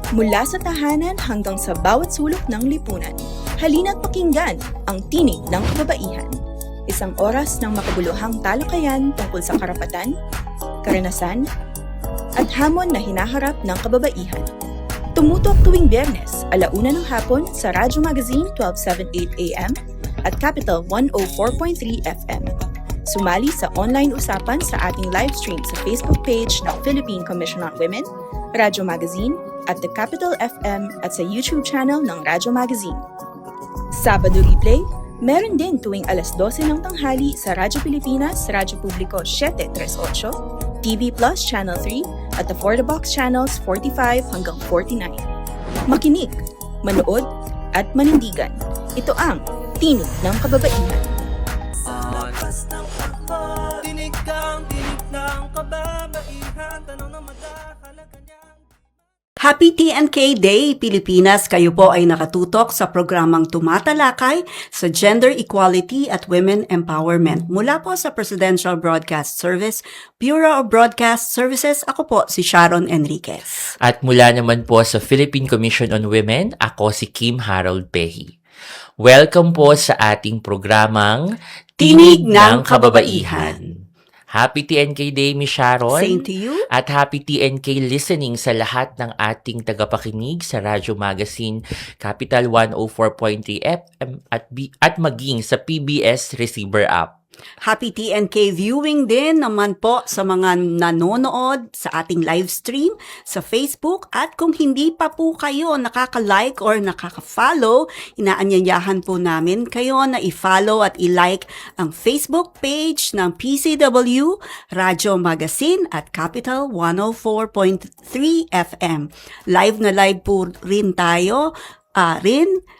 Mula sa tahanan hanggang sa bawat sulok ng lipunan, halina't pakinggan ang tinig ng kababaihan. Isang oras ng makabuluhang talakayan tungkol sa karapatan, karanasan, at hamon na hinaharap ng kababaihan. Tumutok tuwing Biyernes, 1:00 ng hapon sa Radyo Magazine 1278 AM at Capital 104.3 FM. Sumali sa online usapan sa ating live stream sa Facebook page ng Philippine Commission on Women, Radyo Magazine, at The Capital FM at sa YouTube channel ng Radyo Magazine. Sabado replay, meron din tuwing 12:00 ng tanghali sa Radyo Pilipinas, Radyo Publiko 738, TV Plus Channel 3 at the For the Box Channels 45 hanggang 49. Makinig, manood, at manindigan. Ito ang Tinig ng Kababaihan. Lakas ng pagpag, tinig ng kababaihan, tanong na madahalaga niyang. Happy TNK Day, Pilipinas! Kayo po ay nakatutok sa programang tumatalakay sa gender equality at women empowerment. Mula po sa Presidential Broadcast Service, Bureau of Broadcast Services, ako po si Sharon Enriquez. At mula naman po sa Philippine Commission on Women, ako si Kim Harold Pehi. Welcome po sa ating programang Tinig ng Kababaihan. Happy TNK Day, Miss Sharon. Same to you. At happy TNK listening sa lahat ng ating tagapakinig sa Radyo Magazine, Capital 104.3 FM at maging sa PBS Receiver app. Happy TNK viewing din naman po sa mga nanonood sa ating live stream sa Facebook. At kung hindi pa po kayo nakaka-like or nakaka-follow, inaanyayahan po namin kayo na i-follow at i-like ang Facebook page ng PCW, Radyo Magazine at Capital 104.3 FM. Live na live po rin tayo.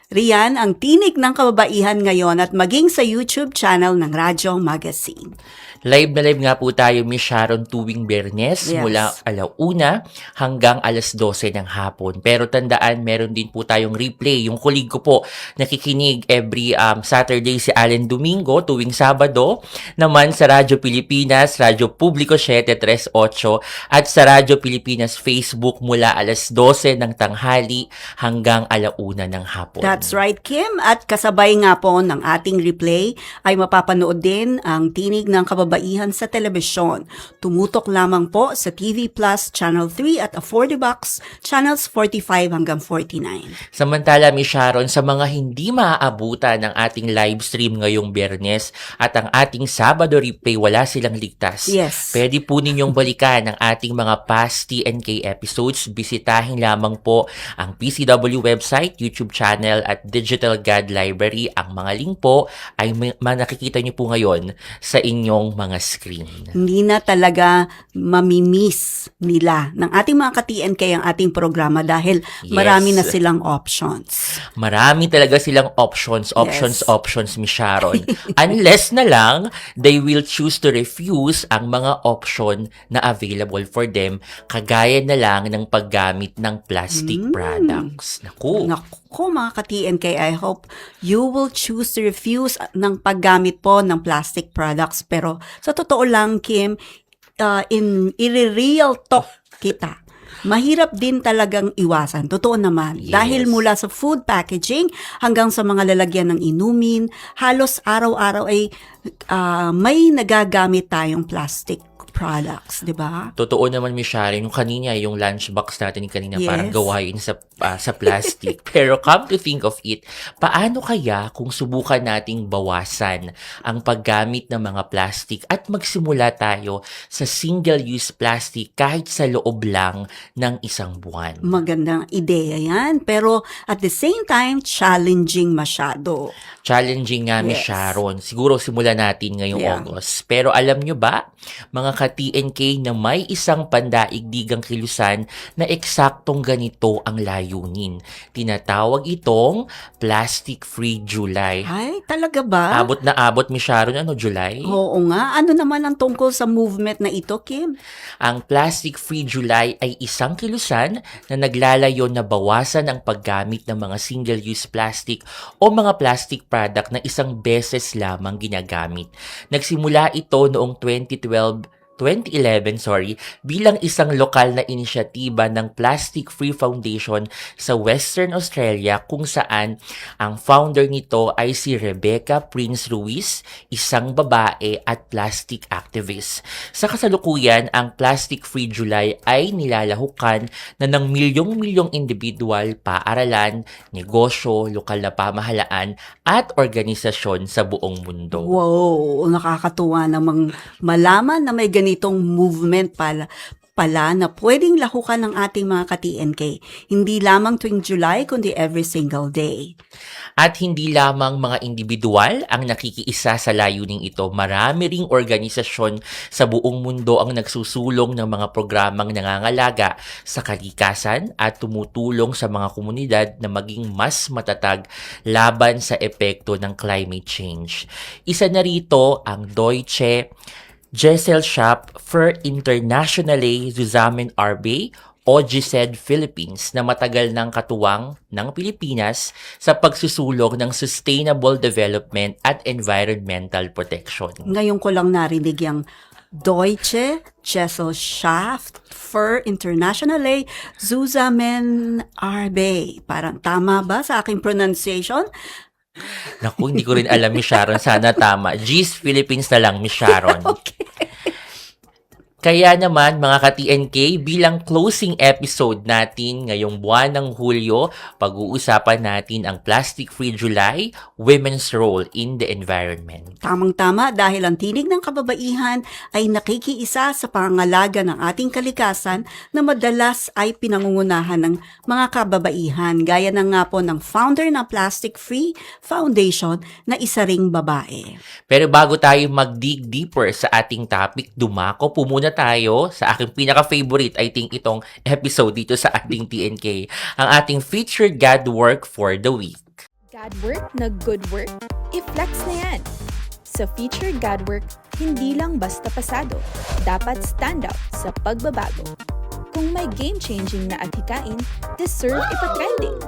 Riyan ang Tinig ng Kababaihan ngayon at maging sa YouTube channel ng Radyo Magazine. Live na live nga po tayo, Miss Sharon, tuwing Biyernes Yes. mula 1:00 hanggang 12:00 ng hapon. Pero tandaan, meron din po tayong replay. Yung kulig ko po, nakikinig every Saturday si Allen Domingo, tuwing Sabado, naman sa Radyo Pilipinas, Radyo Publiko 738, at sa Radyo Pilipinas Facebook mula 12:00 ng tanghali hanggang 1:00 ng hapon. That's right, Kim. At kasabay nga po ng ating replay ay mapapanood din ang Tinig ng Kababaihan sa telebisyon. Tumutok lamang po sa TV Plus Channel 3 at For the Box Channels 45 hanggang 49. Samantala, Miss Sharon, sa mga hindi maaabutan ng ating live stream ngayong Biyernes at ang ating Sabado replay, wala silang ligtas. Yes. Pwede po ninyong balikan ang ating mga past TNK episodes. Bisitahin lamang po ang PCW website, YouTube channel at Digital God Library. Ang mga link po ay nakikita niyo po ngayon sa inyong mga screen. Hindi na talaga mamimiss nila ng ating mga ka-TNK ang ating programa dahil Yes. marami na silang options. Marami talaga silang options, Miss Sharon. Unless na lang, they will choose to refuse ang mga option na available for them, kagaya na lang ng paggamit ng plastic products. Naku. Naku, mga ka-TNK, I hope you will choose to refuse ng paggamit po ng plastic products. Pero sa totoo lang, Kim, i-real talk kita. Mahirap din talagang iwasan. Totoo naman. Yes. Dahil mula sa food packaging hanggang sa mga lalagyan ng inumin, halos araw-araw ay may nagagamit tayong plastic products, di ba? Totoo naman, Miss Sharon, yung kanina, yung lunchbox natin kanina, Yes. parang gawain sa plastic. Pero come to think of it, paano kaya kung subukan nating bawasan ang paggamit ng mga plastic at magsimula tayo sa single-use plastic kahit sa loob lang ng isang buwan? Magandang ideya yan. Pero at the same time, challenging masyado. Challenging nga, Miss Yes. Sharon. Siguro simulan natin ngayong Yeah. August. Pero alam nyo ba, mga ka-TNK, na may isang pandaigdigang kilusan na eksaktong ganito ang layunin. Tinatawag itong Plastic Free July. Ay, talaga ba? Abot na abot, Miss Sharon, July? Oo nga. Ano naman ang tungkol sa movement na ito, Kim? Ang Plastic Free July ay isang kilusan na naglalayo na bawasan ang paggamit ng mga single-use plastic o mga plastic product na isang beses lamang ginagamit. Nagsimula ito noong 2012 bilang isang lokal na inisyatiba ng Plastic Free Foundation sa Western Australia kung saan ang founder nito ay si Rebecca Prince Ruiz, isang babae at plastic activist. Sa kasalukuyan, ang Plastic Free July ay nilalahukan na ng milyong-milyong individual, paaralan, negosyo, lokal na pamahalaan at organisasyon sa buong mundo. Wow, nakakatuwa namang malaman na may ganitong movement pala na pwedeng lahukan ng ating mga ka-TNK. Hindi lamang tuwing July, kundi every single day. At hindi lamang mga individual ang nakikiisa sa layuning ito. Marami ring organisasyon sa buong mundo ang nagsusulong ng mga programang nangangalaga sa kalikasan at tumutulong sa mga komunidad na maging mas matatag laban sa epekto ng climate change. Isa na rito ang Deutsche Gesellschaft für internationale Zusammenarbeit o GISED Philippines na matagal ng katuwang ng Pilipinas sa pagsusulong ng sustainable development at environmental protection. Ngayon ko lang narinig yung Deutsche Gesellschaft für internationale Zusammenarbeit. Parang tama ba sa aking pronunciation? Naku, hindi ko rin alam, Miss Sharon. Sana tama. GIS Philippines na lang, Miss Sharon. Okay. Kaya naman mga ka-TNK, bilang closing episode natin ngayong buwan ng Hulyo, pag-uusapan natin ang Plastic Free July, Women's Role in the Environment. Tamang-tama dahil ang tinig ng kababaihan ay nakikiisa sa pangangalaga ng ating kalikasan na madalas ay pinangungunahan ng mga kababaihan gaya na nga po ng founder ng Plastic Free Foundation na isa ring babae. Pero bago tayo mag-dig deeper sa ating topic, dumako po muna tayo sa aking pinaka-favorite, I think, itong episode dito sa ating TNK, ang ating featured God work for the week. God work na good work? I-flex na yan! Sa featured God work, hindi lang basta pasado, dapat stand out sa pagbabago. Kung may game-changing na adhikain, deserve ipatrending.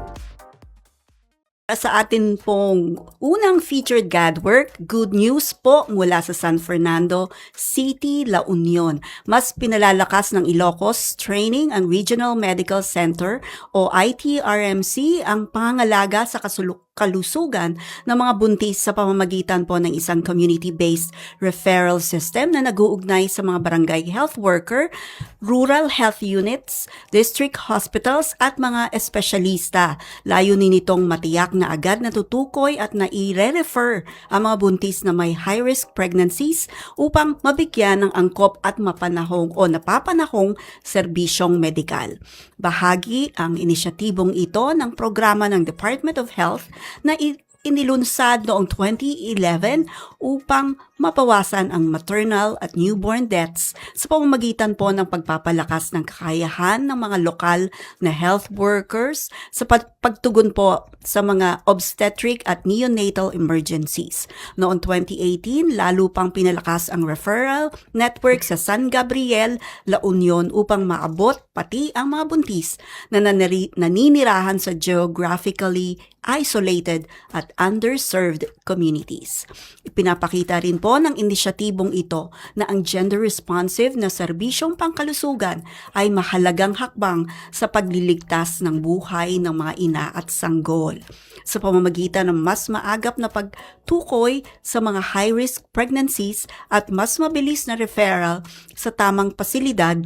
Sa atin pong unang featured God work, good news po mula sa San Fernando City, La Union. Mas pinalalakas ng Ilocos Training and Regional Medical Center o ITRMC ang pangangalaga sa kalusugan ng mga buntis sa pamamagitan po ng isang community-based referral system na nag-uugnay sa mga barangay health worker, rural health units, district hospitals at mga espesyalista. Layunin nitong matiyak na agad natutukoy at na-i-refer ang mga buntis na may high-risk pregnancies upang mabigyan ng angkop at mapanahong o napapanahong serbisyong medikal. Bahagi ang inisyatibong ito ng programa ng Department of Health na inilunsad noong 2011 upang mapawasan ang maternal at newborn deaths sa pamamagitan po ng pagpapalakas ng kakayahan ng mga lokal na health workers sa pagtugon po sa mga obstetric at neonatal emergencies. Noong 2018, lalo pang pinalakas ang referral network sa San Gabriel, La Union upang maabot pati ang mga buntis na naninirahan sa geographically isolated at underserved communities. Ipinapakita rin po ng inisyatibong ito na ang gender-responsive na serbisyong pangkalusugan ay mahalagang hakbang sa pagliligtas ng buhay ng mga ina at sanggol. Sa pamamagitan ng mas maagap na pagtukoy sa mga high-risk pregnancies at mas mabilis na referral sa tamang pasilidad,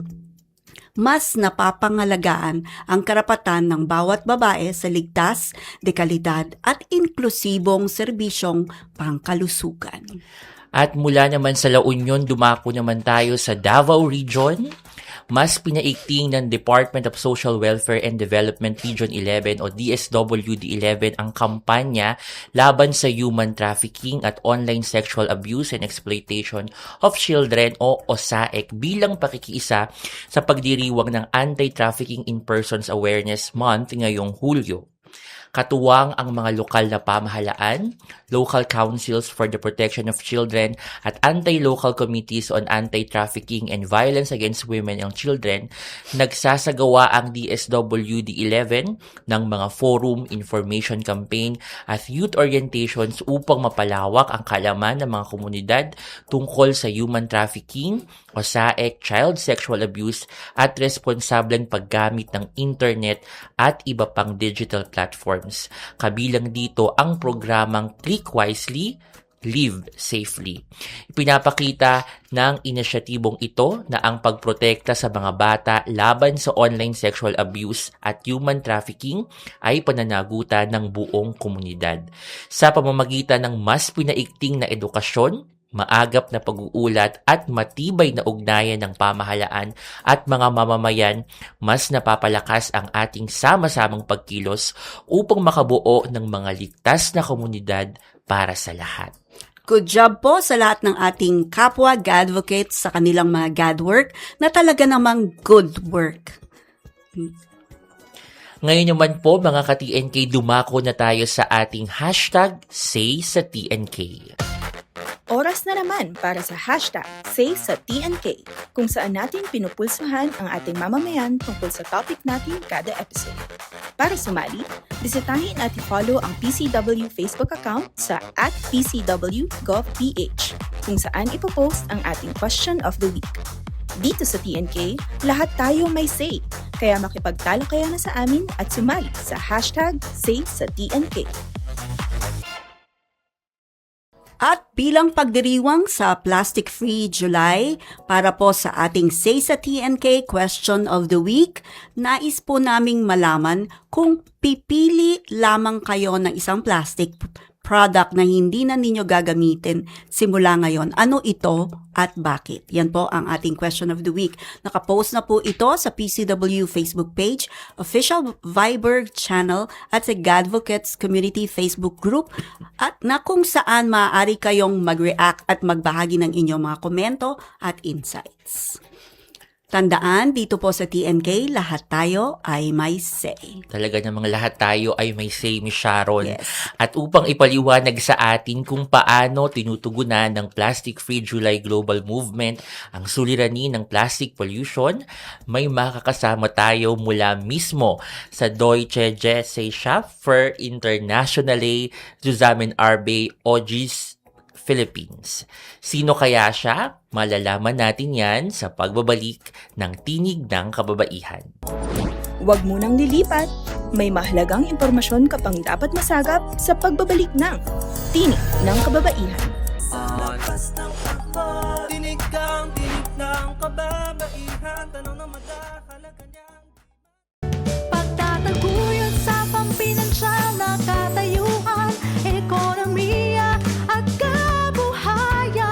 mas napapangalagaan ang karapatan ng bawat babae sa ligtas, dekalidad at inklusibong serbisyong pangkalusugan. At mula naman sa La Union, dumako naman tayo sa Davao Region. Mas pinaigting ng Department of Social Welfare and Development Region 11 o DSWD 11 ang kampanya laban sa human trafficking at online sexual abuse and exploitation of children o OSAEC bilang pakikiisa sa pagdiriwang ng Anti-Trafficking in Persons Awareness Month ngayong Hulyo. Katuwang ang mga lokal na pamahalaan, local councils for the protection of children at anti-local committees on anti-trafficking and violence against women and children, nagsasagawa ang DSWD-11 ng mga forum, information campaign at youth orientations upang mapalawak ang kaalaman ng mga komunidad tungkol sa human trafficking o SAEC, child sexual abuse at responsableng paggamit ng internet at iba pang digital platforms. Kabilang dito ang programang Click Wisely, Live Safely. Ipinapakita ng inisyatibong ito na ang pagprotekta sa mga bata laban sa online sexual abuse at human trafficking ay pananagutan ng buong komunidad. Sa pamamagitan ng mas pinaigting na edukasyon, maagap na pag-uulat at matibay na ugnayan ng pamahalaan at mga mamamayan, mas napapalakas ang ating sama-samang pagkilos upang makabuo ng mga ligtas na komunidad para sa lahat. Good job po sa lahat ng ating kapwa Gadvocates sa kanilang mga Gadwork na talaga namang good work. Ngayon naman po mga ka-TNK, dumako na tayo sa ating hashtag Say sa TNK. Oras na naman para sa hashtag Say sa TNK, kung saan natin pinupulsuhan ang ating mamamayan tungkol sa topic natin kada episode. Para sumali, bisitahin at i-follow ang PCW Facebook account sa @PCW.gov.ph, kung saan ipopost ang ating question of the week. Dito sa TNK, lahat tayo may say, kaya makipagtalakayan na sa amin at sumali sa hashtag Say sa TNK. At bilang pagdiriwang sa Plastic Free July, para po sa ating Say sa TNK Question of the Week, nais po naming malaman kung pipili lamang kayo ng isang plastic product na hindi na ninyo gagamitin simula ngayon. Ano ito at bakit? Yan po ang ating question of the week. Nakapost na po ito sa PCW Facebook page, official Viber channel at sa Gadvocates Community Facebook group at na kung saan maaari kayong mag-react at magbahagi ng inyong mga komento at insights. Tandaan, dito po sa TNK, lahat tayo ay may say. Talaga namang lahat tayo ay may say, Miss Sharon. Yes. At upang ipaliwanag sa atin kung paano tinutugunan ng Plastic Free July Global Movement ang suliranin ng plastic pollution, may makakasama tayo mula mismo sa Deutsche Gesellschaft für Internationale Zusammenarbeit OGIS Philippines. Sino kaya siya? Malalaman natin yan sa pagbabalik ng Tinig ng Kababaihan. Huwag munang lilipat, may mahalagang impormasyon ka pang dapat masagap sa pagbabalik ng Tinig ng Kababaihan. Sa lakas ng takbo, tinig kang tinig ng kababaihan. Tanong na madahalaga niyang Pagtataguyod sa pampinansyal na katayuan, ekonomiya at kabuhayan.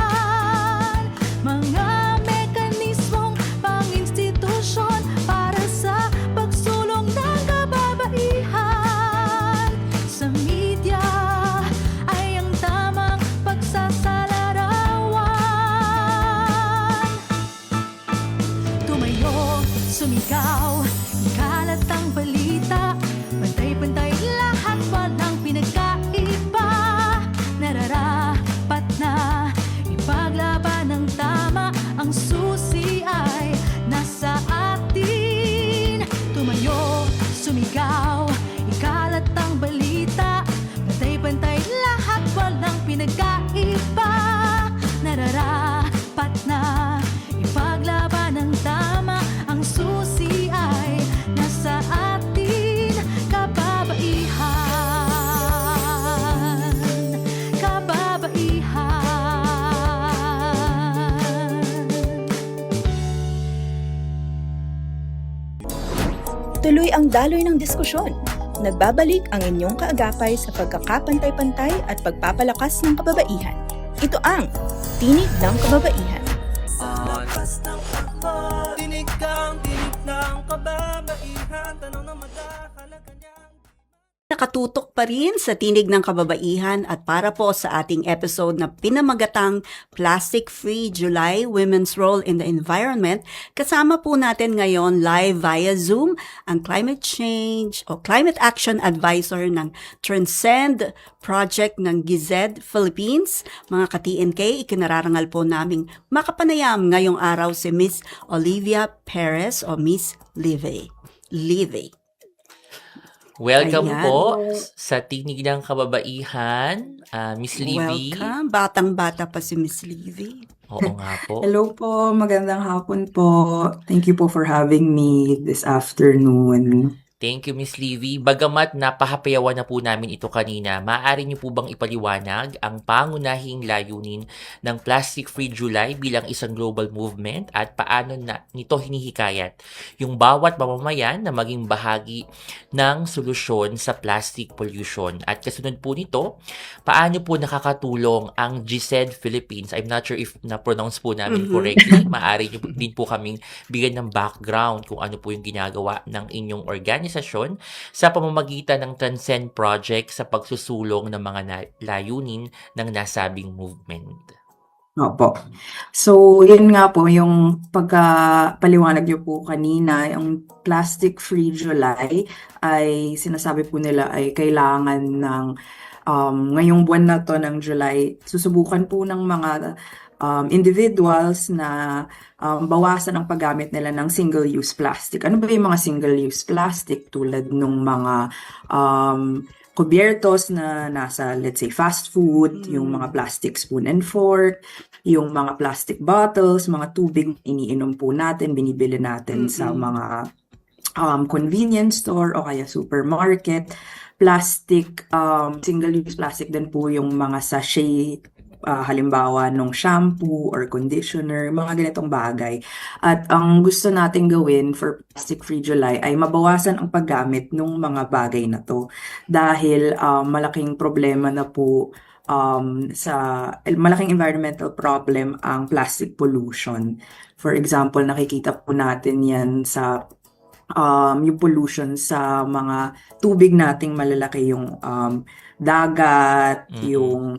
Mga mekanismong pang-institusyon para sa pagsulong ng kababaihan. Sa media ay ang tamang pagsasalarawan. Tumayo, sumigaw, ikalat ang balita, pantay-pantay lahat, walang pinagkaiba. Nararapat na ipaglaban ng tama, ang susi ay nasa atin. Tumayo, sumigaw, ikalat ang balita, pantay-pantay lahat, walang pinagkaiba. Nararapat na ipaglaban ng tama, ang susi ay nasa atin. Kababaihan, kababaihan. Tuloy ang daloy ng diskusyon. Nagbabalik ang inyong kaagapay sa pagkakapantay-pantay at pagpapalakas ng kababaihan. Ito ang Tinig ng Kababaihan. Sa lakas ng takbo, tinig kang tinig ng kababaihan. Tanong na madahalaga niyang nakatutok pa rin sa Tinig ng Kababaihan at para po sa ating episode na pinamagatang Plastic Free July, Women's Role in the Environment, kasama po natin ngayon live via Zoom ang Climate Change o Climate Action Advisor ng Transcend Project ng GIZ Philippines. Mga ka-TNK, ikinararangal po naming makapanayam ngayong araw si Miss Olivia Perez o Miss Livy. Welcome Ayan. po sa Tinig ng Kababaihan, Miss Livy. Welcome. Batang-bata pa si Miss Livy. Oo nga po. Hello po, magandang hapon po. Thank you po for having me this afternoon. Thank you, Miss Livy. Bagamat napahapayawan na po namin ito kanina, maaari niyo po bang ipaliwanag ang pangunahing layunin ng Plastic Free July bilang isang global movement at paano na nito hinihikayat yung bawat mamamayan na maging bahagi ng solusyon sa plastic pollution? At kasunod po nito, paano po nakakatulong ang GIZ Philippines? I'm not sure if na-pronounce po namin correctly. Maaari niyo din po kaming bigyan ng background kung ano po yung ginagawa ng inyong organisasyon sa pamamagitan ng Transcend Project sa pagsusulong ng mga layunin ng nasabing movement. Opo. So, yun nga po, yung pagkapaliwanag niyo po kanina, yung Plastic Free July ay sinasabi po nila ay kailangan ng ngayong buwan na to ng July, susubukan po ng mga individuals na bawasan ang paggamit nila ng single-use plastic. Ano ba yung mga single-use plastic? Tulad nung mga kubyertos na nasa, let's say, fast food, yung mga plastic spoon and fork, yung mga plastic bottles, mga tubig iniinom po natin, binibili natin sa mga convenience store o kaya supermarket. Plastic, single-use plastic din po yung mga sachet, halimbawa nung shampoo or conditioner, mga ganitong bagay. At ang gusto natin gawin for Plastic Free July ay mabawasan ang paggamit ng mga bagay na to. Dahil malaking problema na po malaking environmental problem ang plastic pollution. For example, nakikita po natin yan sa yung pollution sa mga tubig nating malalaki, yung dagat, yung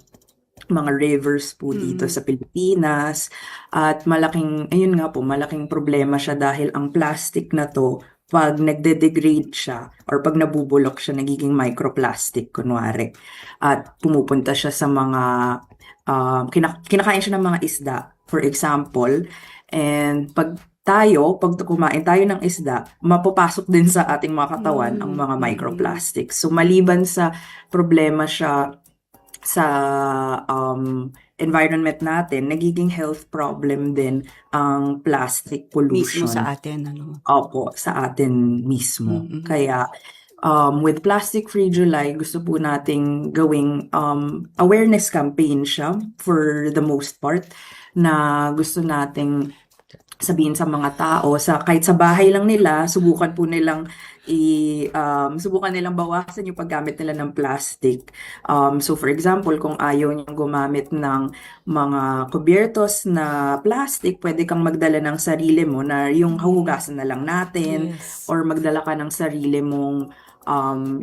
mga rivers po dito sa Pilipinas. At ayun nga po, malaking problema siya dahil ang plastic na to, pag nagde-degrade siya or pag nabubulok siya, nagiging microplastic, kunwari. At pumupunta siya sa mga, kinakain siya ng mga isda, for example. And pag kumain tayo ng isda, mapapasok din sa ating mga katawan ang mga microplastics. So maliban sa problema siya sa environment natin, nagiging health problem din ang plastic pollution. Mismo sa atin, ano? Opo, sa atin mismo. Kaya with Plastic Free July, gusto po nating gawing awareness campaign siya for the most part, na gusto nating sabihin sa mga tao, kahit sa bahay lang nila, subukan nilang bawasan yung paggamit nila ng plastic. So for example, kung ayaw niyong gumamit ng mga kubyertos na plastic, pwede kang magdala ng sarili mo na yung huhugasan na lang natin, Yes. or magdala ka ng sarili mong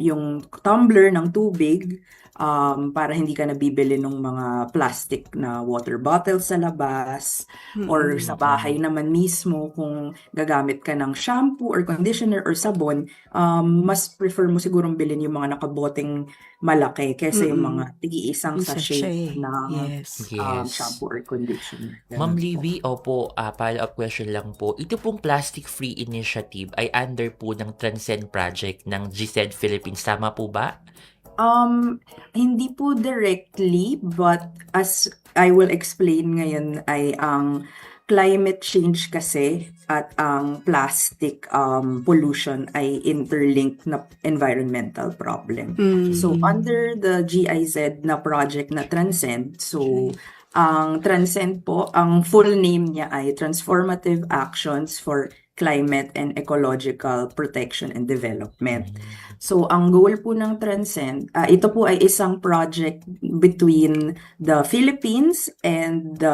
yung tumbler ng tubig, para hindi ka nabibili ng mga plastic na water bottles sa labas, or sa bahay naman mismo kung gagamit ka ng shampoo or conditioner or sabon, mas prefer mo sigurong bilhin yung mga nakaboteng malaki kaysa yung mga tig-iisang Yung sachet na Yes. Yes. shampoo or conditioner. Ma'am Ganun po. Livy, follow-up question lang po. Ito pong Plastic Free Initiative ay under po ng Transcend Project ng GIZ Philippines. Tama po ba? Hindi po directly, but as I will explain ngayon ay ang climate change kasi at ang plastic pollution ay interlinked na environmental problem. So under the GIZ na project na Transcend, so ang Transcend po, ang full name niya ay Transformative Actions for Climate and Ecological Protection and Development. So, ang goal po ng Transcend, ito po ay isang project between the Philippines and the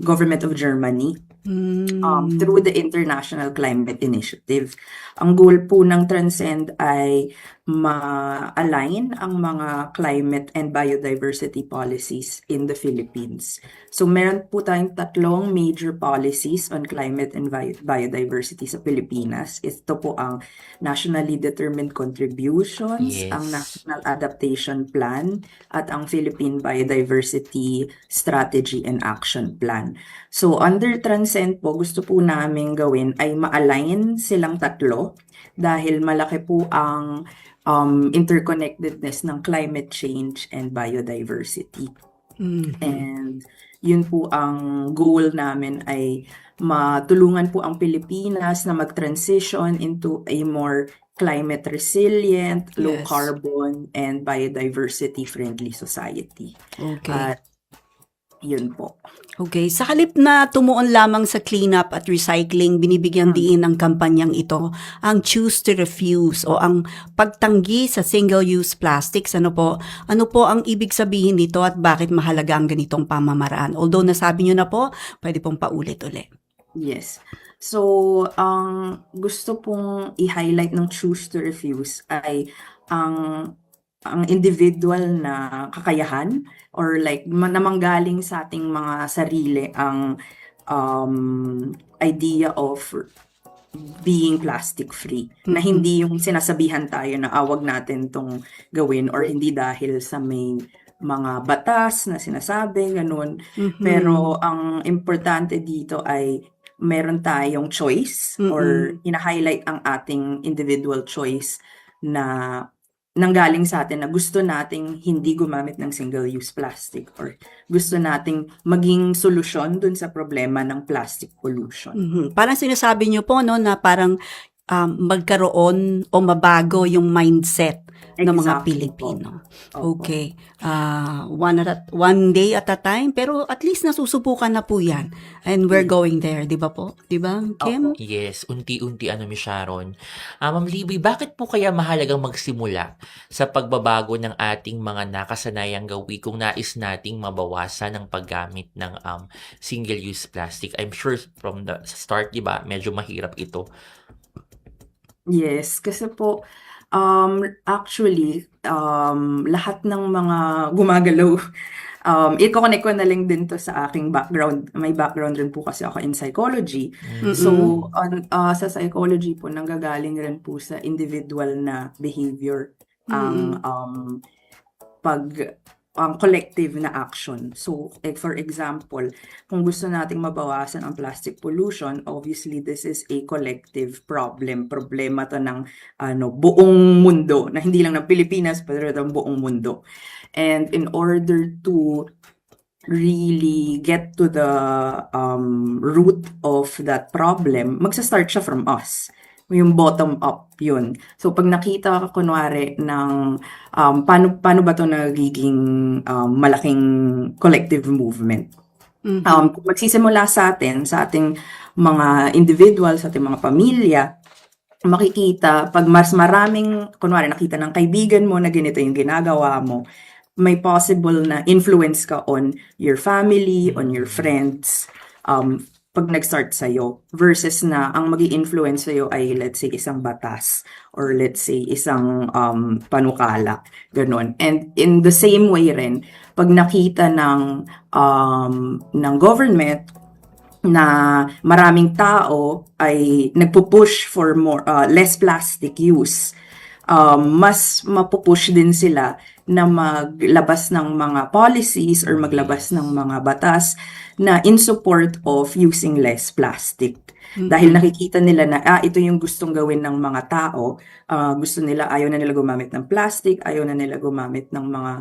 government of Germany. through the International Climate Initiative. Ang goal po ng Transcend ay ma-align ang mga climate and biodiversity policies in the Philippines. So meron po tayong 3 major policies on climate and biodiversity sa Pilipinas. Ito po ang Nationally Determined Contributions, Yes. ang National Adaptation Plan, at ang Philippine Biodiversity Strategy and Action Plan. So under Transcend po, gusto po namin gawin ay ma-align silang 3 dahil malaki po ang interconnectedness ng climate change and biodiversity. And yun po ang goal namin ay matulungan po ang Pilipinas na mag-transition into a more climate resilient, low Yes. carbon, and biodiversity friendly society. Okay. At yun po. Okay, sa halip na tumuon lamang sa cleanup at recycling, binibigyan diin ng kampanyang ito ang Choose to Refuse o ang pagtanggi sa single-use plastics. Ano po ang ibig sabihin nito at bakit mahalaga ang ganitong pamamaraan? Although nasabi nyo na po, pwede pong paulit-ulit. Yes. So, ang gusto pong i-highlight ng Choose to Refuse ay ang individual na kakayahan or like namanggaling sa ating mga sarili ang idea of being plastic free. Na hindi yung sinasabihan tayo na wag natin tong gawin or hindi dahil sa may mga batas na sinasabi, ganun. Pero ang importante dito ay meron tayong choice or ina-highlight ang ating individual choice na nanggaling sa atin na gusto nating hindi gumamit ng single-use plastic or gusto nating maging solusyon dun sa problema ng plastic pollution. Parang sinasabi nyo po no, na parang magkaroon o mabago yung mindset ng mga Exactly Pilipino. Opo. Okay. One day at a time, pero at least nasusubukan na po yan. And we're going there, di ba po? Di ba, Kim? Yes, unti-unti Mi Sharon. Ma'am Libby, bakit po kaya mahalagang magsimula sa pagbabago ng ating mga nakasanayang gawi kung nais nating mabawasan ang paggamit ng single-use plastic? I'm sure from the start, di ba, medyo mahirap ito. Yes, kasi po, actually, lahat ng mga gumagalaw, i-connect ko na lang din to sa aking background. May background rin po kasi ako in psychology. So, sa psychology po, nanggagaling rin po sa individual na behavior ang ang collective na action. So, for example, kung gusto nating mabawasan ang plastic pollution, obviously this is a collective problem. Problema to ng buong mundo, na hindi lang ng Pilipinas, pero ng buong mundo. And in order to really get to the root of that problem, magsa-start siya from us. Yung bottom up yun. So pag nakita kunwari ng paano ba to nagiging malaking collective movement. Kung magsisimula sa ating mga individual, sa ating mga pamilya, makikita pag mas maraming kunwari nakita ng kaibigan mo na ganito yung ginagawa mo, may possible na influence ka on your family, on your friends, pag nag-start sa'yo, versus na ang magi-influence sa'yo ay let's say isang batas or let's say isang panukala, ganun. And in the same way rin, pag nakita ng government na maraming tao ay nagpo-push for less plastic use, mas mapupush din sila na maglabas ng mga policies or maglabas ng mga batas na in support of using less plastic. Dahil nakikita nila na ito yung gustong gawin ng mga tao. Gusto nila, ayaw na nila gumamit ng plastic, ayaw na nila gumamit ng mga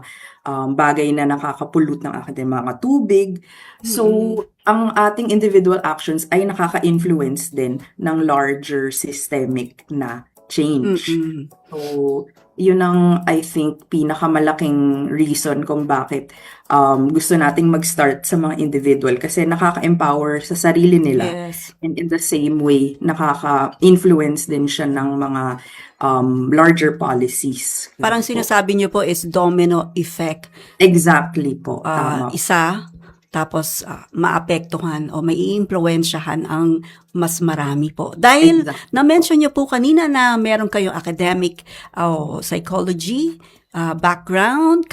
bagay na nakakapulot ng ating mga tubig. So, ang ating individual actions ay nakaka-influence din ng larger systemic na change. So, yun ang, I think, pinakamalaking reason kung bakit gusto nating mag-start sa mga individual kasi nakaka-empower sa sarili nila. Yes. And in the same way, nakaka-influence din siya ng mga larger policies. Parang sinasabi niyo po is domino effect. Exactly po. Tama. Isa, tapos maapektuhan o maiimpluwensyahan ang mas marami po. Dahil Exactly. na-mention niyo po kanina na meron kayong academic psychology background.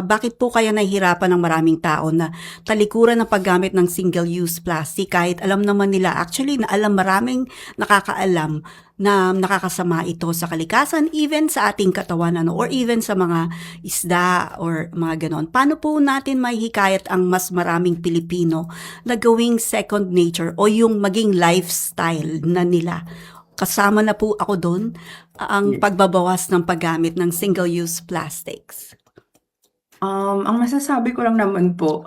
Bakit po kaya nahihirapan ng maraming tao na talikuran ng paggamit ng single-use plastic kahit alam naman nila, actually na alam maraming nakakaalam na nakakasama ito sa kalikasan, even sa ating katawan, or even sa mga isda or mga ganon. Paano po natin mahihikayat ang mas maraming Pilipino na gawing second nature o yung maging lifestyle na nila? Kasama na po ako doon ang pagbabawas ng paggamit ng single-use plastics. Ang masasabi ko lang naman po,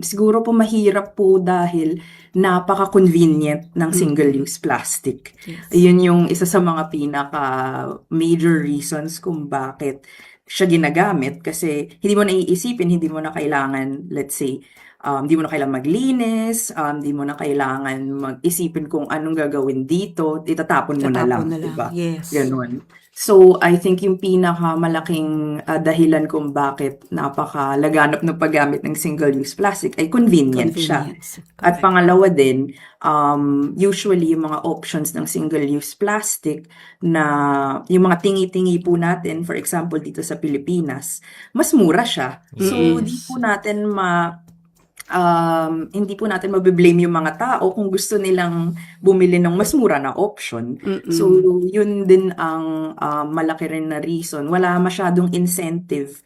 siguro po mahirap po dahil napaka-convenient ng single-use plastic. Yes. Yun yung isa sa mga pinaka-major reasons kung bakit siya ginagamit kasi hindi mo na iisipin, hindi mo na kailangan, let's say, hindi mo na kailangan maglinis, hindi mo na kailangan mag-isipin kung anong gagawin dito, itatapon mo na lang, diba? Yes. Ganun. So, I think yung pinakamalaking dahilan kung bakit napakalaganap ng paggamit ng single-use plastic ay convenient siya. Convenience. At pangalawa din, usually yung mga options ng single-use plastic na yung mga tingi-tingi po natin, for example, dito sa Pilipinas, mas mura siya. So, di po natin hindi po natin mabiblame yung mga tao kung gusto nilang bumili ng mas mura na option. So, yun din ang malaki rin na reason. Wala masyadong incentive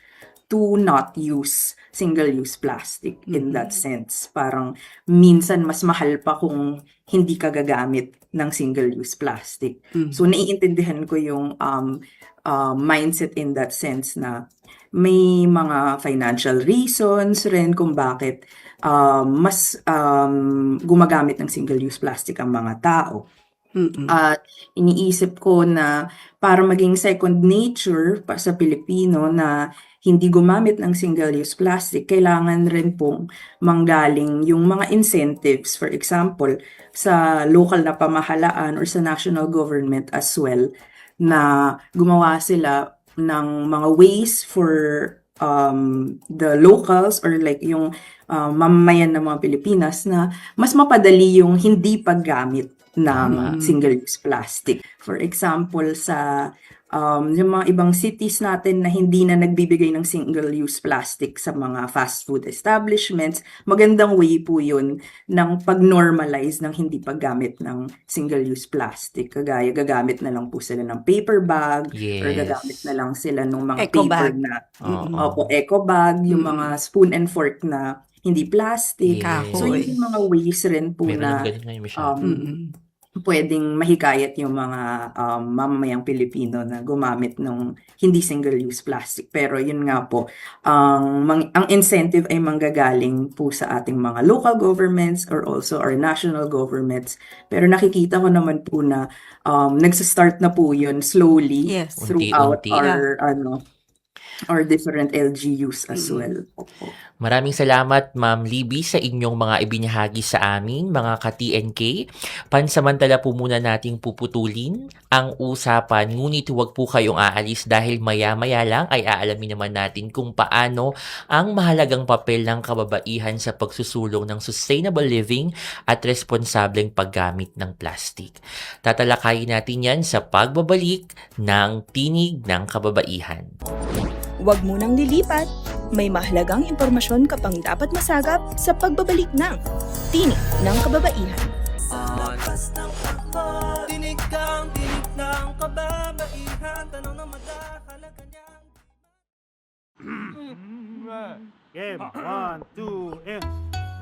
to not use single-use plastic in that sense. Parang minsan mas mahal pa kung hindi ka gagamit ng single-use plastic. So, naiintindihan ko yung mindset in that sense na may mga financial reasons rin kung bakit mas gumagamit ng single-use plastic ang mga tao. At iniisip ko na para maging second nature pa sa Pilipino na hindi gumamit ng single-use plastic, kailangan rin pong manggaling yung mga incentives, for example, sa local na pamahalaan or sa national government as well, na gumawa sila ng mga ways for the locals or like yung mamamayan ng mga Pilipinas na mas mapadali yung hindi paggamit ng single-use plastic. For example, sa yung mga ibang cities natin na hindi na nagbibigay ng single-use plastic sa mga fast food establishments, magandang way po yun ng pag-normalize ng hindi paggamit ng single-use plastic. Kagaya, gagamit na lang po sila ng paper bag or Yes. gagamit na lang sila ng mga Eco paper bag. na Oo. eco bag, yung mga spoon and fork na hindi plastic. Yes. So, yun yung mga ways rin po Meron na ng ganun ngayon masyado. pwedeng mahikayat yung mga mamamayang Pilipino na gumamit ng hindi single-use plastic. Pero yun nga po, ang incentive ay manggagaling po sa ating mga local governments or also our national governments. Pero nakikita ko naman po na nagsastart na po yun slowly Yes. throughout Unti-unti. our different LGUs as well. Opo. Maraming salamat, Ma'am Libby, sa inyong mga ibinahagi sa amin, mga ka-TNK. Pansamantala po muna nating puputulin ang usapan, ngunit huwag po kayong aalis dahil maya-maya lang ay aalamin naman natin kung paano ang mahalagang papel ng kababaihan sa pagsusulong ng sustainable living at responsableng paggamit ng plastic. Tatalakayin natin yan sa pagbabalik ng Tinig ng Kababaihan. Huwag munang lilipat, may mahalagang impormasyon ka pang dapat masagap sa pagbabalik ng Tinig ng Kababaihan. Lakas ng takot, tinig kang tinig ng kababaihan. Tanong na madahalaga niyang Game, 1, 2, and...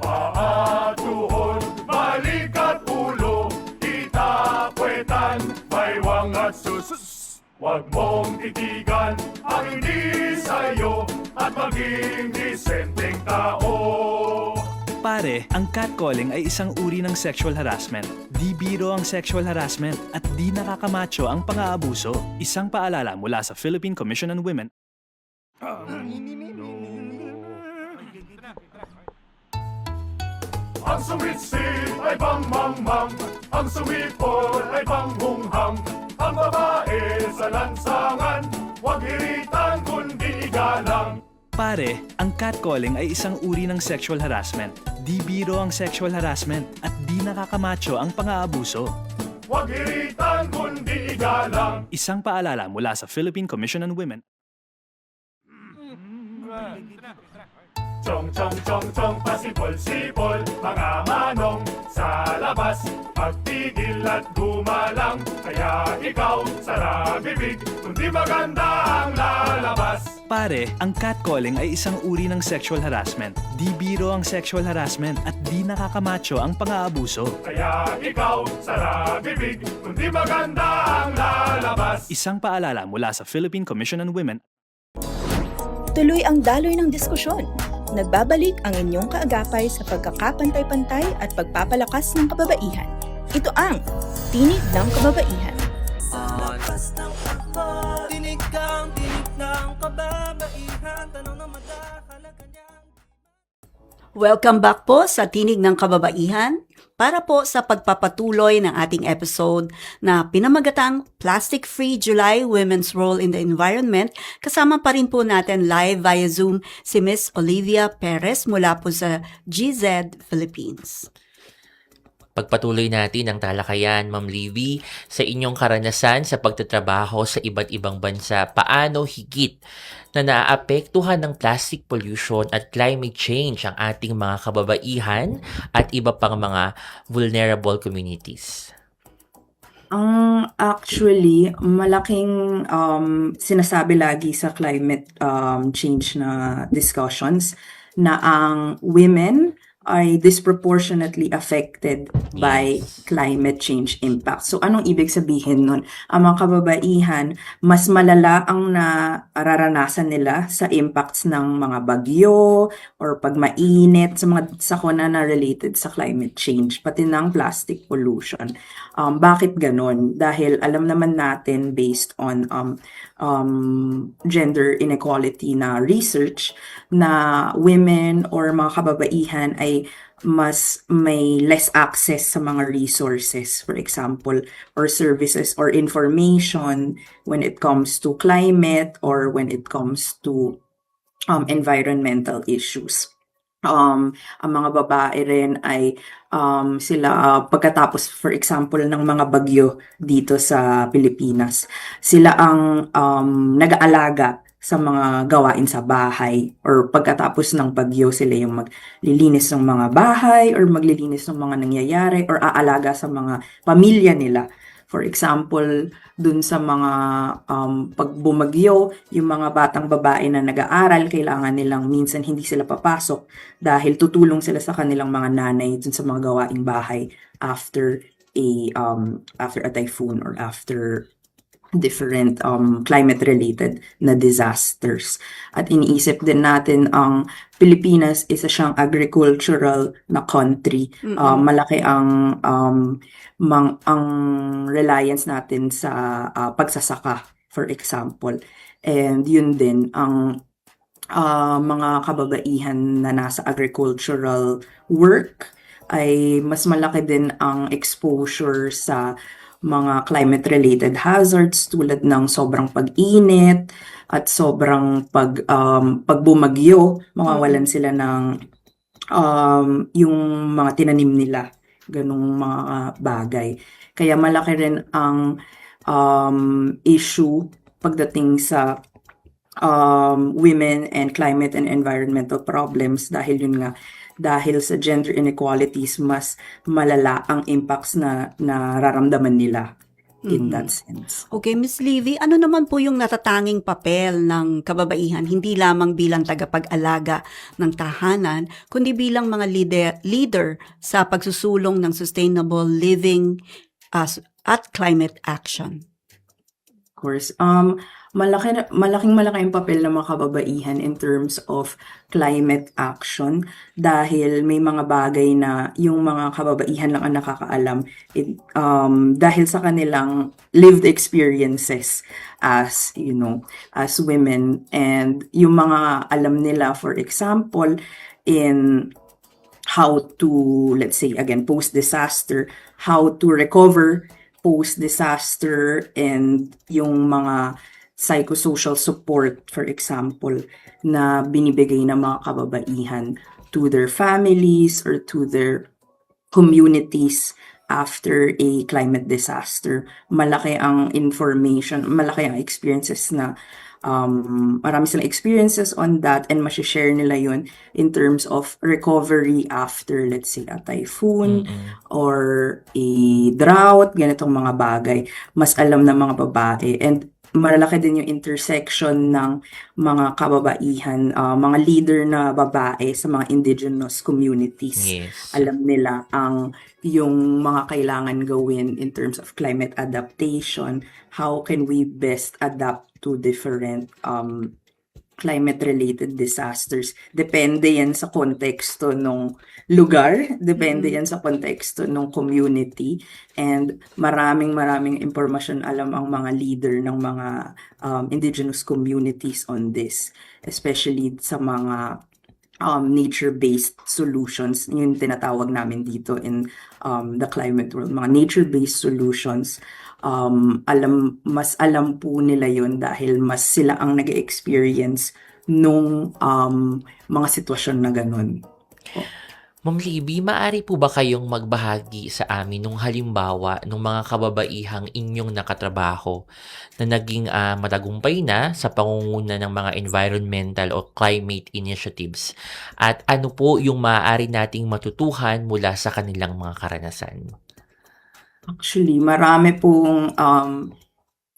Paatuhon, balikat ulo, itapwetan, may wangat sus. Huwag mong titigan ang hindi sa'yo at maging disenteng tao. Pare, ang catcalling ay isang uri ng sexual harassment. Di biro ang sexual harassment at di nakakamacho ang pang-aabuso. Isang paalala mula sa Philippine Commission on Women. Ang sumit-sit ay bang-mang-mang, ang sumipol ay bang-hunghang. Ang babae sa lansangan, huwag iritan kundi igalang. Pare, ang catcalling ay isang uri ng sexual harassment. Di biro ang sexual harassment at di nakakamacho ang pang-aabuso. Huwag iritan kundi igalang. Isang paalala mula sa Philippine Commission on Women. Chong chong chong chong pasipol-sipol mga manong sa labas pagtigil at gumalang kaya ikaw sara bibig kundi maganda ang lalabas. Pare, ang catcalling ay isang uri ng sexual harassment. Di biro ang sexual harassment at di nakakamacho ang pang-aabuso. Kaya ikaw sara bibig kundi maganda ang lalabas. Isang paalala mula sa Philippine Commission on Women. Tuloy ang daloy ng diskusyon. Nagbabalik ang inyong kaagapay sa pagkakapantay-pantay at pagpapalakas ng kababaihan. Ito ang Tinig ng Kababaihan. Lakas ng takbo, tinig ng kababaihan, tanong na madahalaga niyan. Welcome back po sa Tinig ng Kababaihan para po sa pagpapatuloy ng ating episode na pinamagatang Plastic-Free July Women's Role in the Environment. Kasama pa rin po natin live via Zoom si Miss Olivia Perez mula po sa GZ Philippines. Pagpatuloy natin ang talakayan, Ma'am Livy, sa inyong karanasan sa pagtatrabaho sa iba't ibang bansa, paano higit na naaapektuhan ng plastic pollution at climate change ang ating mga kababaihan at iba pang mga vulnerable communities? Actually, malaking sinasabi lagi sa climate change na discussions na ang women ay disproportionately affected by climate change impact. So, anong ibig sabihin nun? Ang mga kababaihan, mas malala ang nararanasan nila sa impacts ng mga bagyo or pag mainit, sa mga sakuna na related sa climate change, pati ng plastic pollution. Bakit ganon? Dahil alam naman natin based on gender inequality na research na women or mga kababaihan ay mas may less access sa mga resources, for example, or services or information when it comes to climate or when it comes to environmental issues. Ang mga babae rin ay sila pagkatapos for example ng mga bagyo dito sa Pilipinas, sila ang nag-aalaga sa mga gawain sa bahay or pagkatapos ng bagyo sila yung maglilinis ng mga bahay or maglilinis ng mga nangyayari or aalaga sa mga pamilya nila. For example, dun sa mga pag bumagyo, yung mga batang babae na nag-aaral, kailangan nilang minsan hindi sila papasok dahil tutulong sila sa kanilang mga nanay dun sa mga gawaing bahay after a typhoon or after different climate-related na disasters. At iniisip din natin ang Pilipinas, isa siyang agricultural na country. Malaki ang reliance natin sa pagsasaka, for example. And yun din, ang mga kababaihan na nasa agricultural work ay mas malaki din ang exposure sa mga climate-related hazards tulad ng sobrang pag-init at sobrang pagbumagyo, mawawalan sila ng yung mga tinanim nila, ganung mga bagay. Kaya malaki rin ang issue pagdating sa women and climate and environmental problems dahil yun nga, dahil sa gender inequalities, mas malala ang impacts na nararamdaman nila in that sense. Okay, Miss Livy, ano naman po yung natatanging papel ng kababaihan, hindi lamang bilang tagapag-alaga ng tahanan, kundi bilang mga leader sa pagsusulong ng sustainable living at climate action? Of course, malaking ang papel ng mga kababaihan in terms of climate action dahil may mga bagay na yung mga kababaihan lang ang nakakaalam dahil sa kanilang lived experiences as as women, and yung mga alam nila, for example, in how to, let's say again, post-disaster, how to recover post-disaster, and yung mga psychosocial support, for example, na binibigay ng mga kababaihan to their families or to their communities after a climate disaster. Malaki ang information, malaki ang experiences na marami silang experiences on that, and share nila yun in terms of recovery after, let's say, a typhoon or a drought, ganitong mga bagay. Mas alam ng mga babae, and malaki din yung intersection ng mga kababaihan, mga leader na babae sa mga indigenous communities. Yes. Alam nila yung mga kailangan gawin in terms of climate adaptation. How can we best adapt to different climate-related disasters? Depende yan sa konteksto ng lugar, depende yan sa konteksto ng community, and maraming impormasyon alam ang mga leader ng mga indigenous communities on this, especially sa mga nature-based solutions. Yun tinatawag namin dito in the climate world, mga nature-based solutions. Mas alam po nila yun dahil mas sila ang nag-experience nung mga sitwasyon na ganun. Ma'am Libby, maaari po ba kayong magbahagi sa amin nung halimbawa ng mga kababaihang inyong nakatrabaho na naging matagumpay na sa pangunguna ng mga environmental o climate initiatives? At ano po yung maaari nating matutuhan mula sa kanilang mga karanasan? Actually, marami pong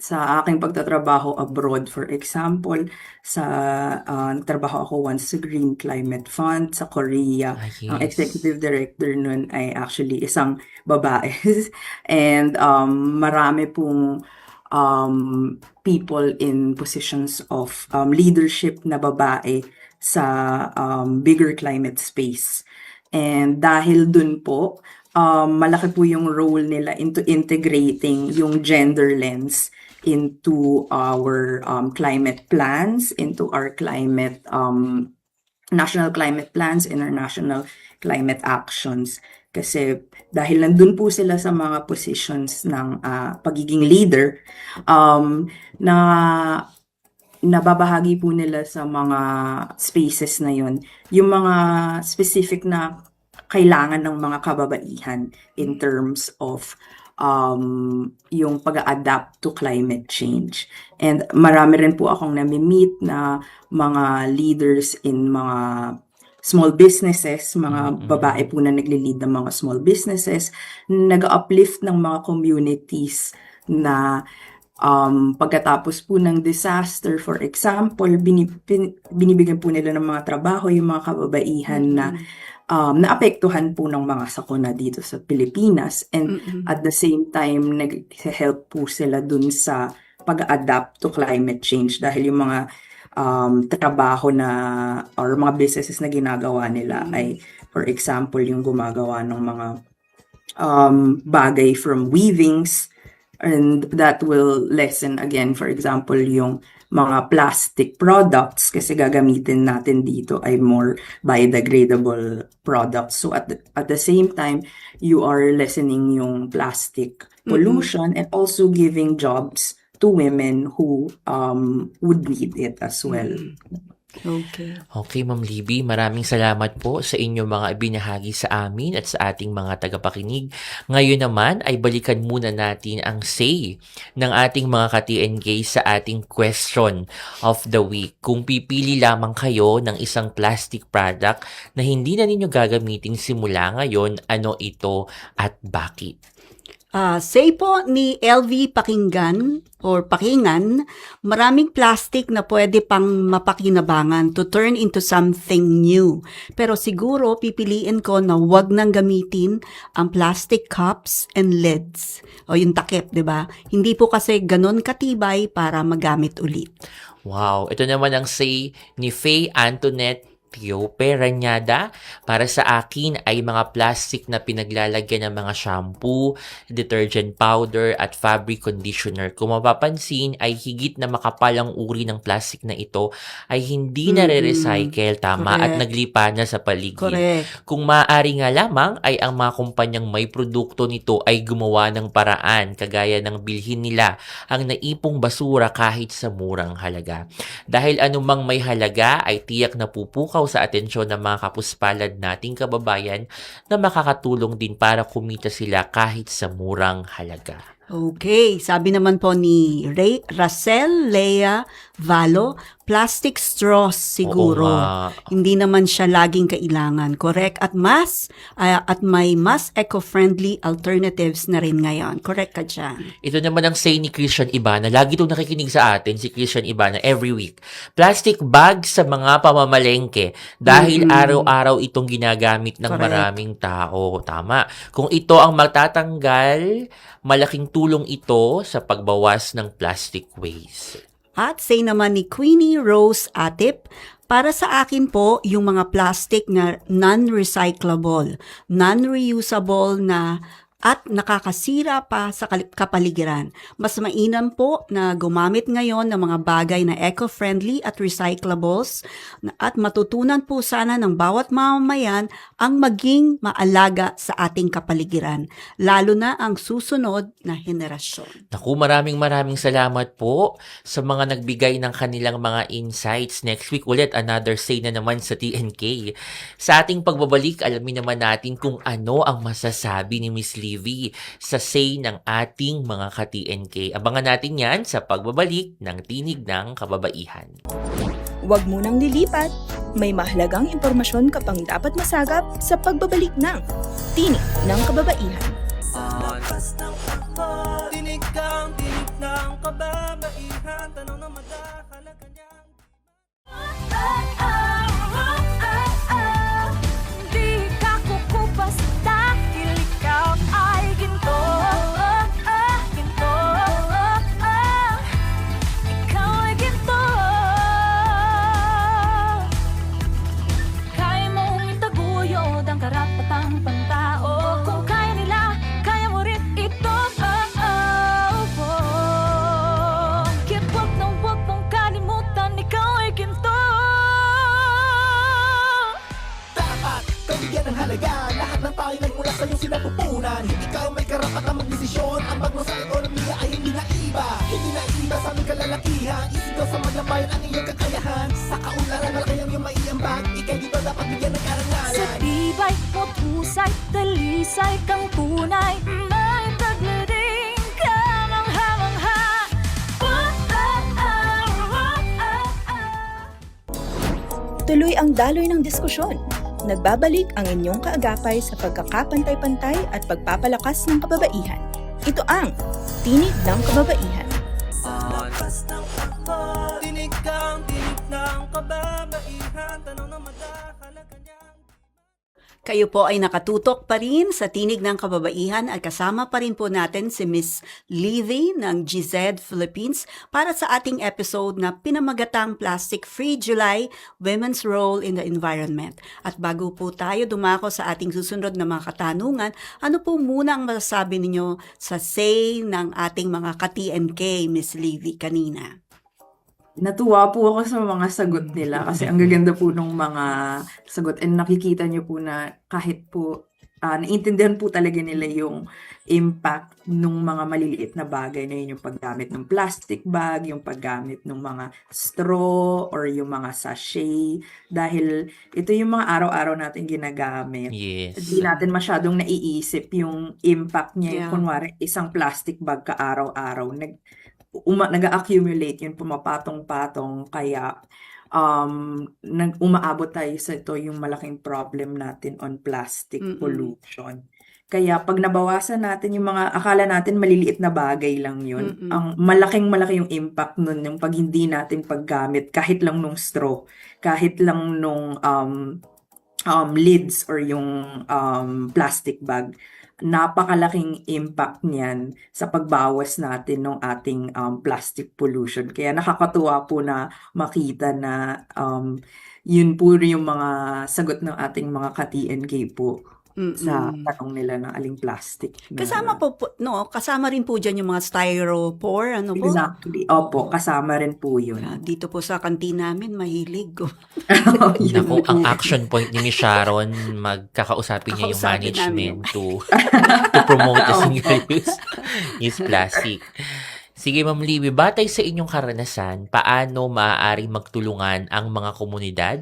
sa aking pagtatrabaho abroad, for example, nagtrabaho ako once sa Green Climate Fund sa Korea. Ang Yes. executive director nun ay actually isang babae. And marami pong people in positions of leadership na babae sa bigger climate space. And dahil dun po, malaki po yung role nila into integrating yung gender lens into our climate plans, into our climate national climate plans, international climate actions. Kasi dahil nandun po sila sa mga positions ng pagiging leader, na nababahagi po nila sa mga spaces na yun, yung mga specific na kailangan ng mga kababaihan in terms of yung pag-adapt to climate change. And marami rin po akong nami-meet na mga leaders in mga small businesses, mga babae po na nagli-lead ng mga small businesses, nag-uplift ng mga communities na pagkatapos po ng disaster, for example, binibigyan po nila ng mga trabaho yung mga kababaihan na naapektuhan po ng mga sakuna dito sa Pilipinas, and at the same time nag-help po sila dun sa pag-adapt to climate change dahil yung mga trabaho na or mga businesses na ginagawa nila ay, for example, yung gumagawa ng mga bagay from weavings, and that will lessen again, for example, yung mga plastic products, kasi gagamitin natin dito ay more biodegradable products. So at the same time, you are lessening yung plastic pollution and also giving jobs to women who would need it as well. Okay. Okay, Ma'am Libby, maraming salamat po sa inyong mga ibinahagi sa amin at sa ating mga tagapakinig. Ngayon naman ay balikan muna natin ang say ng ating mga ka-TNK sa ating question of the week. Kung pipili lamang kayo ng isang plastic product na hindi na ninyo gagamitin simula ngayon, ano ito at bakit? Say po ni LV Pakinggan or Pakingan, maraming plastic na pwede pang mapakinabangan to turn into something new. Pero siguro pipiliin ko na wag nang gamitin ang plastic cups and lids. O yung takip, di ba? Hindi po kasi ganon katibay para magamit ulit. Wow, ito naman ang say ni Faye Antoinette Etiope Ranyada. Para sa akin ay mga plastic na pinaglalagyan ng mga shampoo, detergent powder at fabric conditioner. Kung mapapansin ay higit na makapal ang uri ng plastic na ito ay hindi nare-recycle, tama, at Correct. naglipa na sa paligid. Correct. Kung maaari nga lamang ay ang mga kumpanyang may produkto nito ay gumawa ng paraan kagaya ng bilhin nila ang naipong basura kahit sa murang halaga. Dahil anumang may halaga ay tiyak na pupukaw sa atensyon ng mga kapuspalad nating kababayan na makakatulong din para kumita sila kahit sa murang halaga. Okay, sabi naman po ni Racel Lea Valo, plastic straws siguro. Oo nga. Hindi naman siya laging kailangan, correct? At may mas eco-friendly alternatives na rin ngayon. Correct ka dyan. Ito naman ang say ni Christian Ibana. Lagi itong nakikinig sa atin, si Christian Ibana, every week. Plastic bag sa mga pamamalengke dahil araw-araw itong ginagamit ng Correct. maraming tao. Tama. Kung ito ang matatanggal, malaking tulong ito sa pagbawas ng plastic waste. At say naman ni Queenie Rose Atip, para sa akin po, yung mga plastic na non-recyclable, non-reusable na at nakakasira pa sa kapaligiran. Mas mainam po na gumamit ngayon ng mga bagay na eco-friendly at recyclables at matutunan po sana ng bawat mamamayan ang maging maalaga sa ating kapaligiran, lalo na ang susunod na henerasyon. Naku, maraming salamat po sa mga nagbigay ng kanilang mga insights. Next week ulit, another say na naman sa TNK. Sa ating pagbabalik, alamin naman natin kung ano ang masasabi ni Miss Livy sa say ng ating mga ka-TNK. Abangan natin yan sa pagbabalik ng Tinig ng Kababaihan. Huwag munang lilipat. May mahalagang impormasyon ka pang dapat masagap sa pagbabalik ng Tinig ng Kababaihan. Lakas ng takbo, tinig kang tinig ng kababaihan. Tanong na madahalaga niyang Di ka kukupas dahil ikaw ay ginto. Ginto. Ikaw ay ginto. Kaya mong itaguyod ang karapatang pantao. Kung kaya nila, kaya mo rin ito. Kaya't wag mong kalimutan, ikaw ay ginto. dapat bigyan ng halaga. Lahat ng tayo nagmula sa iyong sinapupunan. Ikaw may karapatang magdesisyon. Ang bagmo sa ekonomiya ay hindi na iba. Hindi na iba sa aming kalalakihan. Isigaw sa maglabayan ang iyong kakayahan. Sa kaunlaran malaki ang iyong maiambag. Ika'y dito dapat bigyan ng Sa karangalan. tibay mo pusay, talisay kang tunay. May taglading ka mangha-mangha. Tuloy ang daloy ng diskusyon. Nagbabalik ang inyong kaagapay sa pagkakapantay-pantay at pagpapalakas ng kababaihan. Ito ang Tinig ng Kababaihan. Lakas ng takbo, tinig kang tinig ng kababaihan. Tanong na madahalaga niyang Kayo po ay nakatutok pa rin sa Tinig ng Kababaihan at kasama pa rin po natin si Miss Livy ng GZ Philippines para sa ating episode na pinamagatang Plastic Free July, Women's Role in the Environment. At bago po tayo dumako sa ating susunod na mga katanungan, ano po muna ang masasabi ninyo sa say ng ating mga ka-TNK, Miss Livy, kanina? Natuwa po ako sa mga sagot nila kasi ang gaganda po ng mga sagot and nakikita niyo po na kahit po naiintindihan po talaga nila yung impact ng mga maliliit na bagay na yun, yung paggamit ng plastic bag, yung paggamit ng mga straw or yung mga sachet dahil ito yung mga araw-araw natin ginagamit. Yes. Hindi natin masyadong naiisip yung impact niya. Yeah. Kunwari, isang plastic bag ka araw-araw, nag-accumulate yun, pumapatong-patong, kaya umaabot tayo sa ito yung malaking problem natin on plastic pollution. Kaya pag nabawasan natin yung mga akala natin maliliit na bagay lang yun, ang malaki yung impact nun yung pag hindi natin paggamit kahit lang nung straw, kahit lang nung lids or yung plastic bag. napakalaking impact niyan sa pagbawas natin ng ating plastic pollution. Kaya nakakatuwa po na makita na yun po yung mga sagot ng ating mga ka-TNK po sa Mm-mm. tanong nila ng aling plastic Kasama na po, no, kasama rin po dyan yung mga styrofoam, ano po? exactly. Opo, kasama rin po yun. Dito po sa kantina namin, mahilig. Yun Naku, po. ang action point ni Miss Sharon, magkakausapin niya yung Kakausapin management namin. to promote the single-use plastic. Sige, Ma'am Libby, batay sa inyong karanasan, paano maaaring magtulungan ang mga komunidad,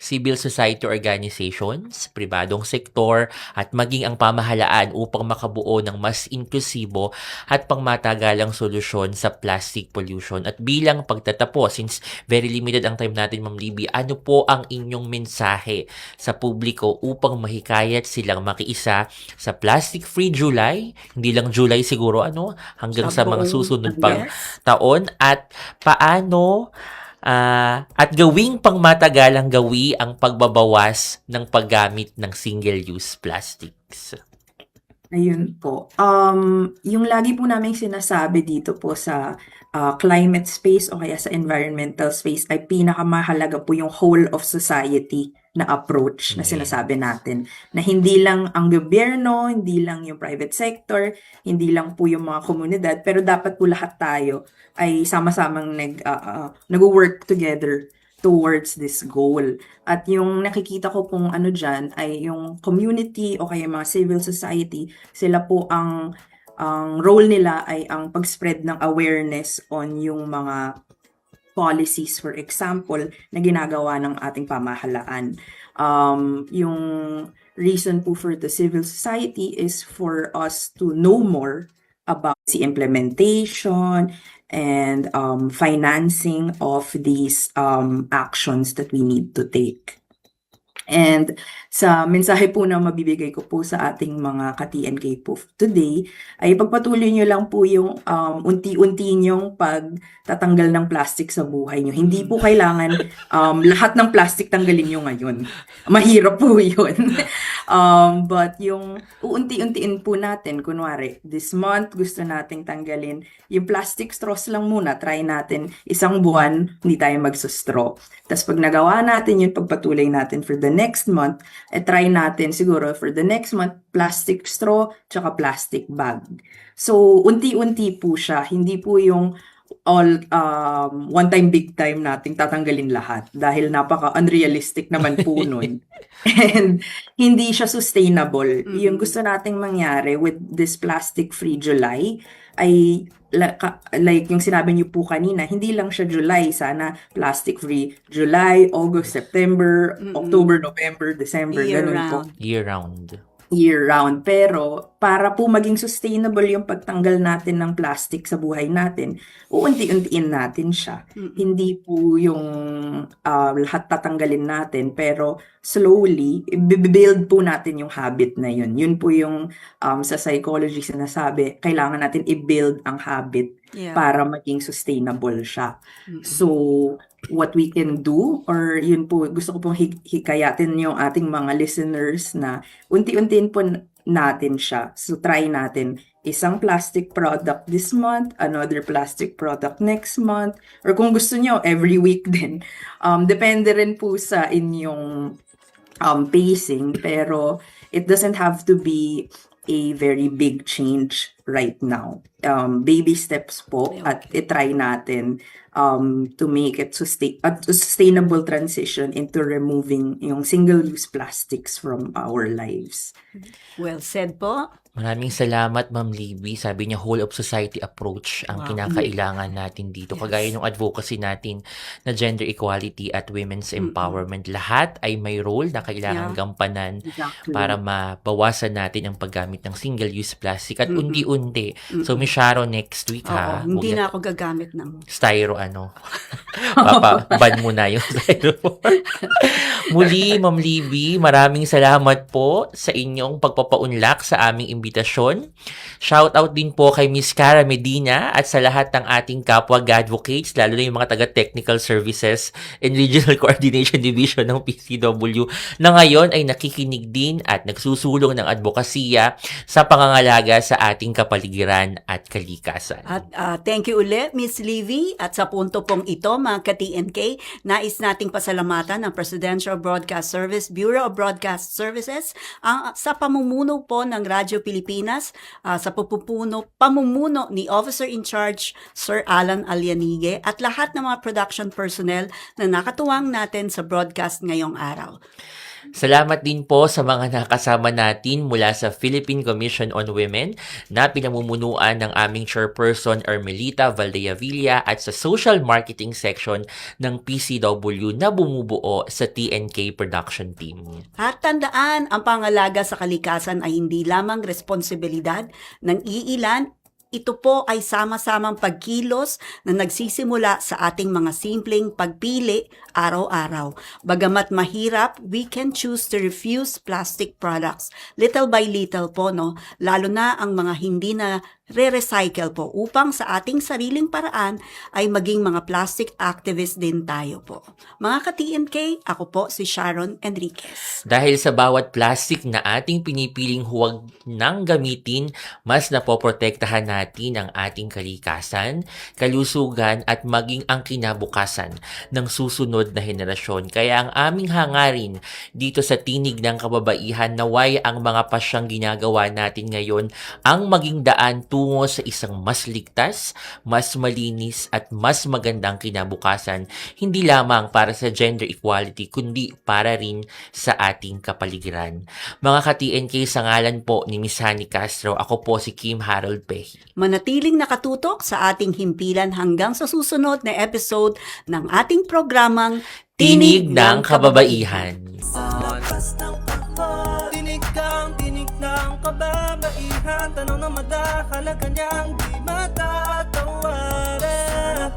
civil society organizations, pribadong sektor, at maging ang pamahalaan upang makabuo ng mas inklusibo at pangmatagalang solusyon sa plastic pollution? At bilang pagtatapos, since very limited ang time natin, Ma'am Libby, ano po ang inyong mensahe sa publiko upang mahikayat silang makiisa sa Plastic Free July? Hindi lang July siguro, hanggang sa mga buong- susunod pang Yes. taon, at paano at gawing pangmatagalang gawi ang pagbabawas ng paggamit ng single-use plastics. Ayun po. Yung lagi po naming sinasabi dito po sa climate space o kaya sa environmental space ay pinakamahalaga po yung whole of society na approach na Yes. sinasabi natin. Na hindi lang ang gobyerno, hindi lang yung private sector, hindi lang po yung mga komunidad, pero dapat po lahat tayo ay sama-samang nag-work together towards this goal. At yung nakikita ko pong dyan ay yung community o kaya mga civil society, sila po ang role nila ay ang pag-spread ng awareness on yung mga policies, for example, na ginagawa ng ating pamahalaan. Yung reason po for the civil society is for us to know more about the implementation and financing of these actions that we need to take. And sa mensahe po na mabibigay ko po sa ating mga ka-TNK po today, ay pagpatuloy nyo lang po yung unti-unti nyong pagtatanggal ng plastic sa buhay nyo. Hindi po kailangan lahat ng plastic tanggalin nyo ngayon. Mahirap po yun. But yung uunti-untiin po natin, kunwari, this month gusto nating tanggalin yung plastic straws lang muna. Try natin isang buwan, hindi tayo magsustraw. Tapos pag nagawa natin yun, pagpatuloy natin for the next month, try natin siguro for the next month, plastic straw, tsaka plastic bag. So, unti-unti po siya. Hindi po yung all one time, big time nating tatanggalin lahat. Dahil napaka-unrealistic naman po nun. And hindi siya sustainable. Yung gusto nating mangyari with this plastic-free July ay like yung sinabi niyo po kanina, hindi lang siya July, sana plastic-free July, August, September, October, November, December, ganun po. Year-round. Year-round. Pero para po maging sustainable yung pagtanggal natin ng plastic sa buhay natin, uunti-untiin natin siya. Hindi po yung lahat tatanggalin natin, pero slowly, i-build po natin yung habit na yun. Yun po yung sa psychology sinasabi, kailangan natin i-build ang habit Yeah. para maging sustainable siya. So, what we can do, or yun po, gusto ko pong hikayatin yung ating mga listeners na unti-untiin po natin siya. So, try natin isang plastic product this month, another plastic product next month, or kung gusto nyo, every week din. Depende rin po sa inyong pacing, pero it doesn't have to be a very big change right now. Baby steps po, at itry natin to make it a sustainable transition into removing yung single-use plastics from our lives. Well said po. Maraming salamat, Ma'am Libby. Sabi niya, whole of society approach ang Wow. kinakailangan natin dito. Kagaya ng advocacy natin na gender equality at women's empowerment. Lahat ay may role na kailangan Yeah. gampanan Exactly. para mabawasan natin ang paggamit ng single-use plastic at unti-unti. So, Miss Sharon, next week Oo, ha, hindi huwag na ako gagamit ng styro papaban mo na yung styrofoam. Muli, Ma'am Libby, maraming salamat po sa inyong pagpapaunlak sa aming imbitasyon. Shout out din po kay Miss Cara Medina at sa lahat ng ating kapwa advocates, lalo na yung mga taga-Technical Services and Regional Coordination Division ng PCW na ngayon ay nakikinig din at nagsusulong ng advokasya sa pangangalaga sa ating kapaligiran at kalikasan. At thank you ulit, Miss Livy. At sa punto pong ito, mga ka-TNK, nais nating pasalamatan ng Presidential Broadcast Service, Bureau of Broadcast Services, sa pamumuno po ng Radyo Pilipinas, sa pamumuno ni Officer in Charge, Sir Alan Alianige, at lahat ng mga production personnel na nakatuwang natin sa broadcast ngayong araw. Salamat din po sa mga nakasama natin mula sa Philippine Commission on Women na pinamumunuan ng aming chairperson Ermelita Valdeavilla at sa social marketing section ng PCW na bumubuo sa TNK production team. At tandaan, ang pangalaga sa kalikasan ay hindi lamang responsibilidad ng iilan. Ito po ay sama-samang pagkilos na nagsisimula sa ating mga simpleng pagpili araw-araw. Bagamat mahirap, we can choose to refuse plastic products. Little by little po, no? Lalo na ang mga hindi na re-recycle po upang sa ating sariling paraan ay maging mga plastic activist din tayo po. Mga ka-TNK, ako po si Sharon Enriquez. Dahil sa bawat plastic na ating pinipiling huwag nang gamitin, mas napoprotektahan natin ang ating kalikasan, kalusugan at maging ang kinabukasan ng susunod na henerasyon. Kaya ang aming hangarin dito sa Tinig ng Kababaihan, naway ang mga pasyang ginagawa natin ngayon ang maging daan tungo sa isang mas ligtas, mas malinis at mas magandang kinabukasan, hindi lamang para sa gender equality kundi para rin sa ating kapaligiran. Mga ka-TNK, sa ngalan po ni Miss Hani Castro, ako po si Kim Harold Pehi. Manatiling nakatutok sa ating himpilan hanggang sa susunod na episode ng ating programang Tinig ng Kababaihan. Tinig ng kababaihan, tanong na madahalaga niyang di matatawaran.